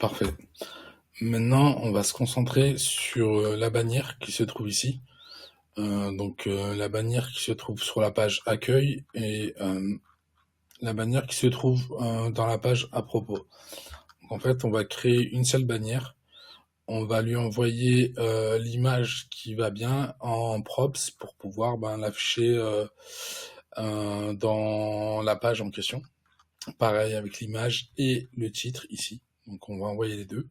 Parfait. Maintenant, on va se concentrer sur la bannière qui se trouve ici. La bannière qui se trouve sur la page accueil et la bannière qui se trouve dans la page à propos. En fait, on va créer une seule bannière. On va lui envoyer l'image qui va bien en props pour pouvoir l'afficher dans la page en question. Pareil avec l'image et le titre ici. Donc on va envoyer les deux.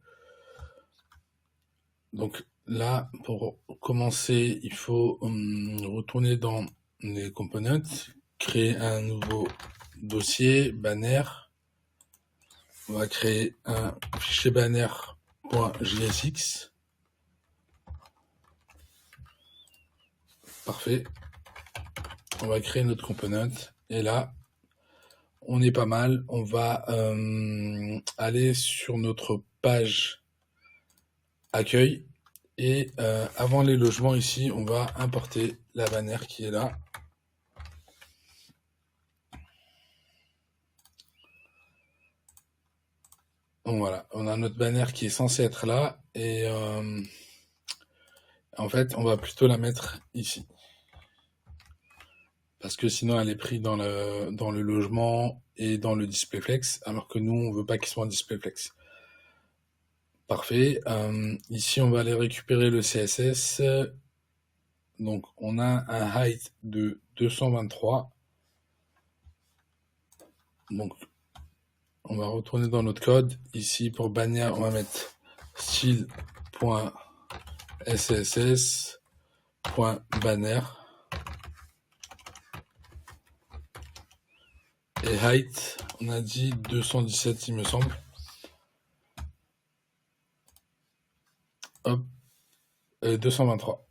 Donc là, pour commencer, il faut retourner dans les components, créer un nouveau dossier, banner. On va créer un fichier banner.jsx. Parfait. On va créer notre component. Et là, on est pas mal. On va aller sur notre page accueil. Et avant les logements ici, on va importer la bannière qui est là. Donc voilà, on a notre bannière qui est censée être là. Et en fait, on va plutôt la mettre ici. Parce que sinon, elle est prise dans le logement et dans le displayflex, alors que nous, on veut pas qu'il soit en displayflex. Parfait. Ici, on va aller récupérer le CSS. Donc, on a un height de 223. Donc, on va retourner dans notre code. Ici, pour bannière, on va mettre style.sss.banner. Et height, on a dit 217, il me semble. Hop, 223.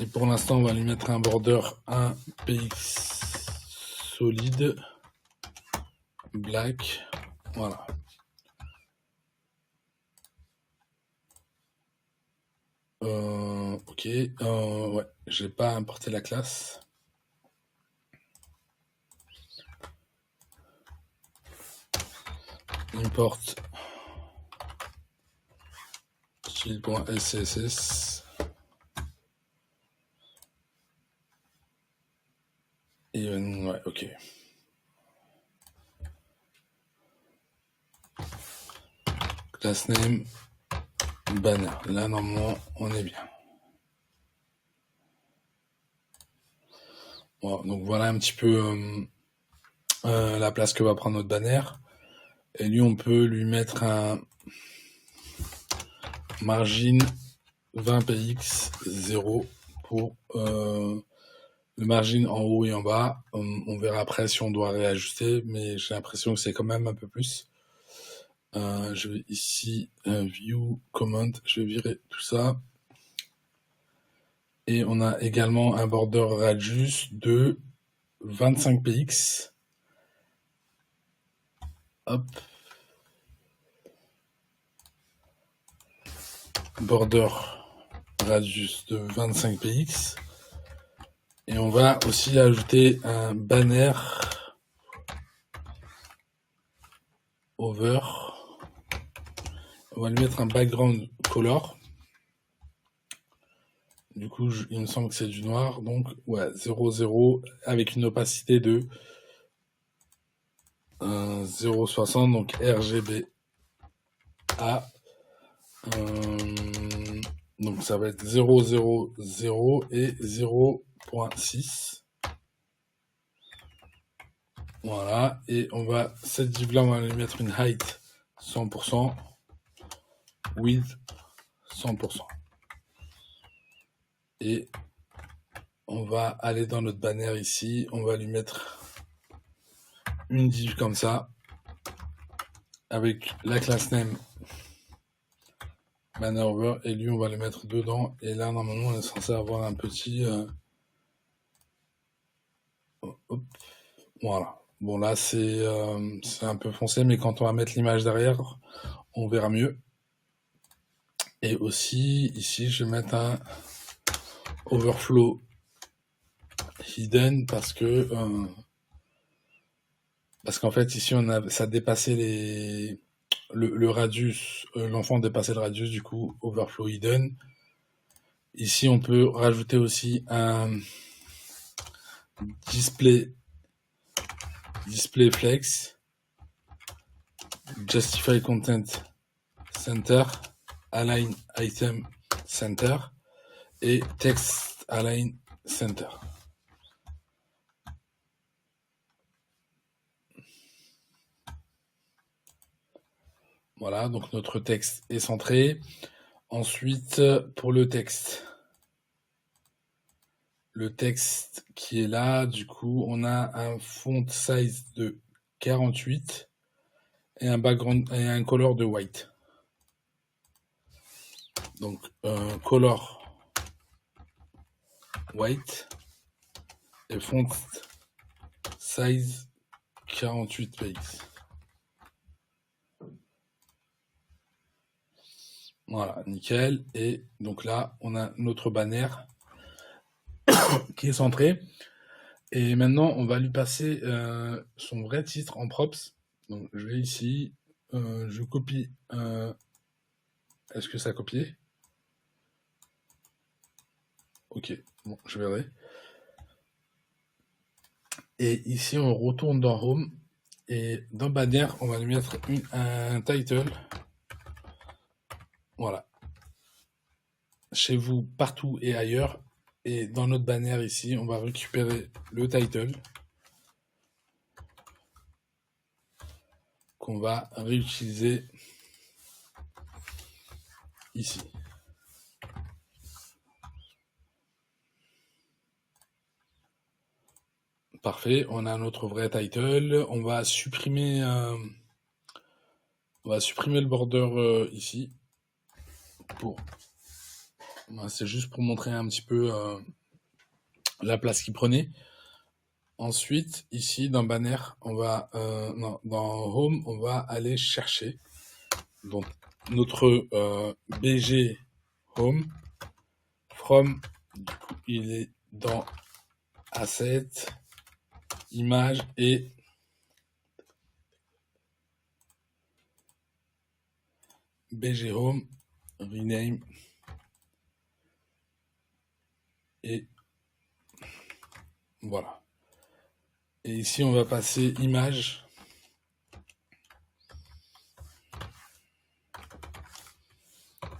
Et pour l'instant, on va lui mettre un border 1 px solide, black, voilà. Ok, ouais, j'ai pas importé la classe. Import style.sss. Et ouais, ok. Class name, banner. Là, normalement, on est bien. Bon, donc voilà un petit peu la place que va prendre notre banner. Et lui, on peut lui mettre un margin 20px 0 pour le margin en haut et en bas. On verra après si on doit réajuster, mais j'ai l'impression que c'est quand même un peu plus. Je vais ici, view, comment, je vais virer tout ça. Et on a également un border radius de 25px. Hop. Border radius de 25px. Et on va aussi ajouter un banner over. On va lui mettre un background color. Du coup, il me semble que c'est du noir. Donc, ouais, 0,0 avec une opacité de 0,60. Donc, RGBA. Donc, ça va être 0,0,0 et 0,6. Voilà. Et on va, cette div-là, on va lui mettre une height 100%. Width 100%. Et on va aller dans notre banner ici, on va lui mettre une div comme ça, avec la class name banner over, et lui on va le mettre dedans, et là normalement on est censé avoir un petit... hop, voilà. Bon là c'est un peu foncé, mais quand on va mettre l'image derrière, on verra mieux. Et aussi, ici je vais mettre un overflow hidden, parce que Parce qu'en fait, ici, ça dépassait le radius, l'enfant dépassait le radius, du coup, overflow hidden. Ici, on peut rajouter aussi un display flex, justify content center, align item center et text align center. Voilà, donc notre texte est centré. Ensuite, pour le texte qui est là, du coup, on a un font size de 48 et un background et un color de white. Donc, color white et font size 48 px. Voilà, nickel. Et donc là, on a notre banner qui est centré. Et maintenant, on va lui passer son vrai titre en props. Donc, je vais ici, je copie. Est-ce que ça a copié? Ok, bon, je verrai. Et ici, on retourne dans Home. Et dans banner, on va lui mettre un title. Voilà. Chez vous, partout et ailleurs. Et dans notre banner ici, on va récupérer le title qu'on va réutiliser ici. Parfait, on a notre vrai title. On va supprimer le border ici. C'est juste pour montrer un petit peu la place qu'il prenait. Ensuite, ici dans banner, on va dans home, on va aller chercher donc notre BG home from. Du coup, il est dans asset, image et BG home rename et voilà. Et ici, on va passer image.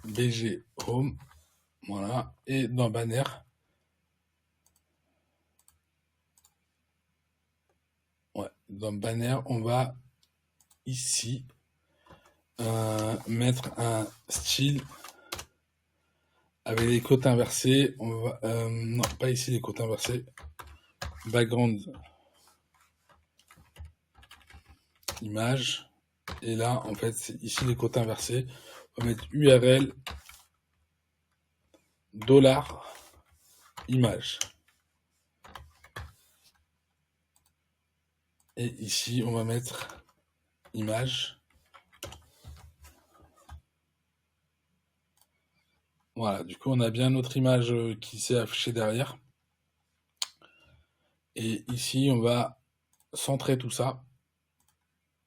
BG Home. Voilà. Et dans banner. Ouais. Dans banner, on va ici mettre un style avec les côtes inversées. On va, non, pas ici les côtes inversées. Background. Image. Et là, en fait, c'est ici les côtes inversées. On va mettre URL $image. Et ici, on va mettre image. Voilà, du coup, on a bien notre image qui s'est affichée derrière. Et ici, on va centrer tout ça.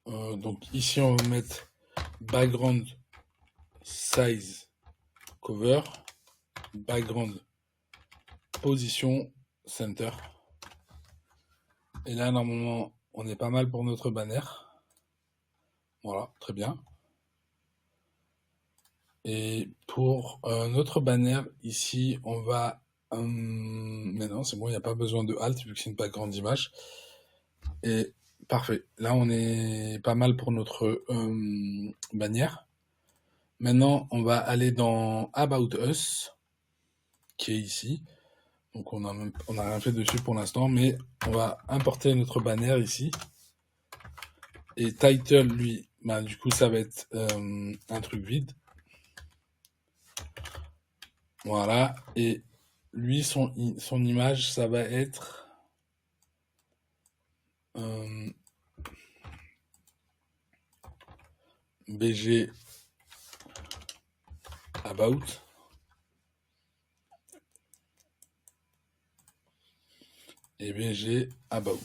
Donc ici, on va mettre background size cover, background position center. Et là, normalement, on est pas mal pour notre banner. Voilà, très bien. Et pour notre banner, ici, on va... mais non, c'est bon, il n'y a pas besoin de alt vu que c'est une background image. Et parfait. Là, on est pas mal pour notre bannière. Maintenant, on va aller dans About Us, qui est ici. Donc, on n'a rien fait dessus pour l'instant, mais on va importer notre banner ici. Et title, lui, bah, du coup, ça va être un truc vide. Voilà. Et lui, son image, ça va être BG About. Et BG About.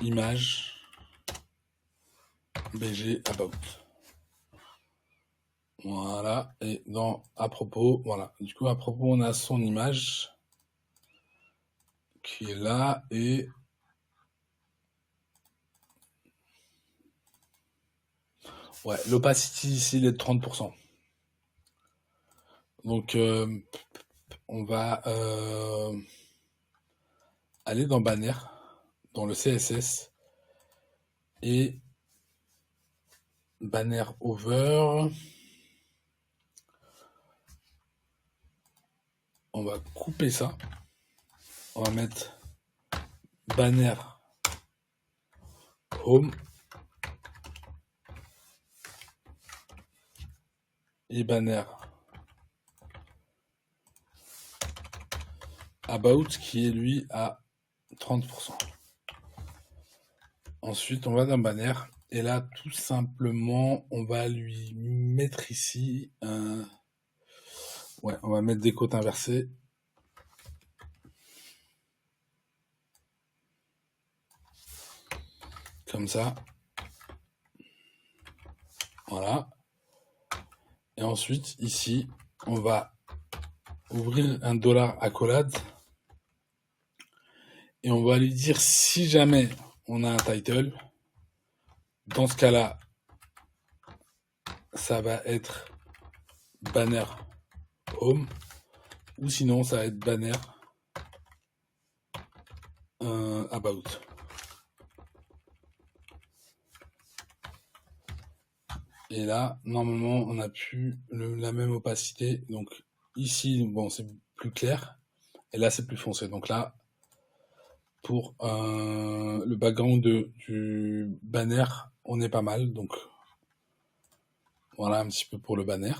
image, BG, about. Voilà, et dans à propos, voilà. Du coup, à propos, on a son image qui est là et ouais, l'opacity ici, il est de 30%. Donc, on va aller dans banner, dans le CSS et banner over. On va couper ça. On va mettre banner home et banner about qui est lui à 30%. Ensuite, on va dans banner et là, tout simplement, on va lui mettre ici un... Ouais, on va mettre des côtes inversées. Comme ça. Voilà. Et ensuite, ici, on va ouvrir un dollar accolade. Et on va lui dire si jamais on a un title. Dans ce cas-là, ça va être banner home. Ou sinon, ça va être banner about. Et là, normalement, on n'a plus la même opacité. Donc ici, bon, c'est plus clair. Et là, c'est plus foncé. Donc là, pour le background du banner, on est pas mal. Donc voilà un petit peu pour le banner.